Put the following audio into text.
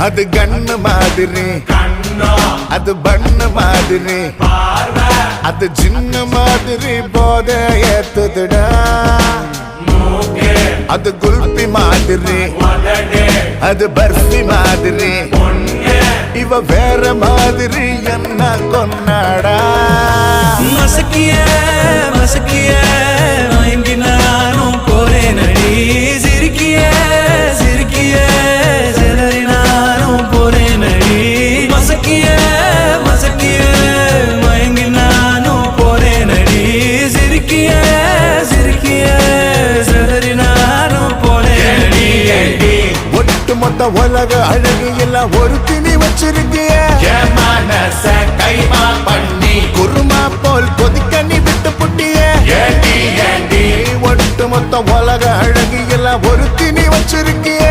அது கண்ணு மாதிரி, அது பண்ணு மாதிரி, அது சின்ன மாதிரி போத ஏத்துதுடா. அது குல்பி மாதிரி, அது பர்ஃபி மாதிரி, இவ வேற மாதிரி என்ன கொண்டாடா. மசக்கிய மசக்கிய மயங்கி நானும் போறேன் அடி. சிரிக்கிய சிரிக்கிய சிதறி நானும் போறேன் அடி. மசக்கிய மசக்கிய மயங்கி நானும் போறேன் அடி. சிரிக்கிய சிரிக்கிய சிதறி நானும் போறேன் அடி. ஒட்டு மொத்த உலக அழகு எல்லாம் ஒரு திணி வச்சிருக்கிய. கைமா பண்ணி குருமா போல் கொதிக்க நீ விட்டு புட்டிய. ஒட்டு மொத்த உலக அழகு எல்லாம் ஒரு திணி வச்சிருக்கிய.